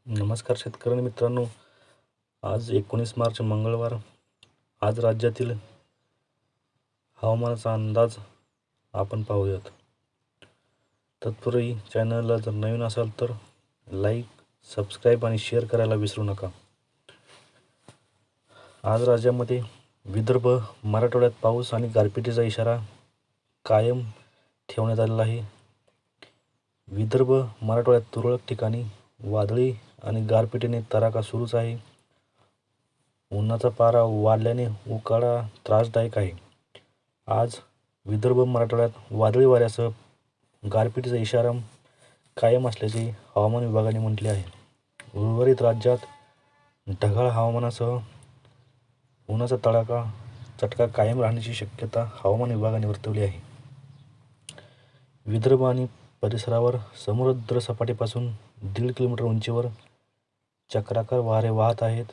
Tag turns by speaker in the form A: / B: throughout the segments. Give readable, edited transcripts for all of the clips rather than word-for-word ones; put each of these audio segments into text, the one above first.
A: नमस्कार शेतकरी मित्रांनो, आज 19 मार्च मंगळवार. आज राज्यातील हवामानाचा अंदाज आपण पाहूयात. तत्पूर्वी चॅनलला जर नवीन असाल तर लाईक, सबस्क्राईब आणि शेअर करायला विसरू नका. आज राज्यामध्ये विदर्भ, मराठवाड्यात पाऊस आणि गारपिटीचा इशारा कायम ठेवण्यात आलेला आहे. विदर्भ, मराठवाड्यात तुरळक ठिकाणी वादळी आणि गारपिटीने तडाखा सुरूच आहे. उन्हाचा पारा वाढल्याने उकाडा त्रासदायक आहे. आज विदर्भ, मराठवाड्यात वादळी वाऱ्यासह गारपिटीचा इशारा कायम असल्याचे हवामान विभागाने म्हटले आहे. उर्वरित राज्यात ढगाळ हवामानासह उन्हाचा चटका कायम राहण्याची शक्यता हवामान विभागाने वर्तवली आहे. विदर्भ आणि परिसरावर समुद्र सपाटीपासून 1.5 किलोमीटर उंचीवर चक्राकार वारे वाहत आहेत.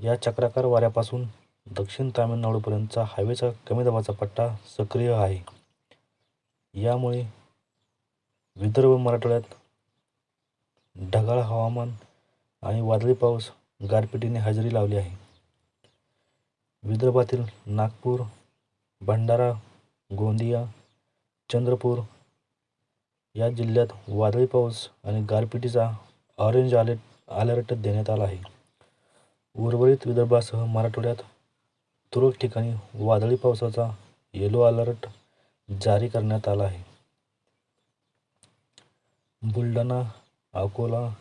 A: या चक्राकार वाऱ्यापासून दक्षिण तामिळनाडूपर्यंतचा हवेचा कमी दाबाचा पट्टा सक्रिय आहे. यामुळे विदर्भ, मराठवाड्यात ढगाळ हवामान आणि वादळी पाऊस, गारपिटीने हजेरी लावली आहे. विदर्भातील नागपूर, भंडारा, गोंदिया, चंद्रपूर या जिल्ह्यात वादळी पाऊस आणि गारपिटीचा ऑरेंज अलर्ट देण्यात आला आहे. उर्वरित विदर्भासह मराठवाड्यात तुरळक ठिकाणी वादळी पावसाचा येलो अलर्ट जारी करण्यात आला आहे. बुलढाणा, अकोला,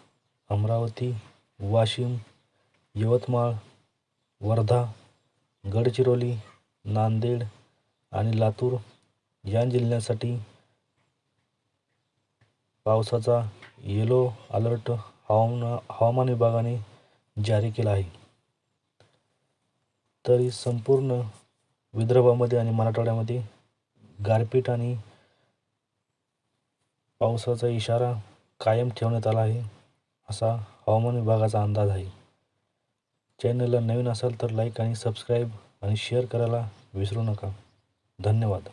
A: अमरावती, वाशिम, यवतमाळ, वर्धा, गडचिरोली, नांदेड आणि लातूर या जिल्ह्यांसाठी पावसाचा येलो अलर्ट हवामान विभागाने जारी केला आहे. तरी संपूर्ण विदर्भामध्ये आणि मराठवाड्यामध्ये गारपीट आणि पावसाचा इशारा कायम ठेवण्यात आला आहे, असा हवामान विभागाचा अंदाज आहे. चॅनलला नवीन असाल तर लाईक आणि सबस्क्राईब आणि शेअर करायला विसरू नका. धन्यवाद.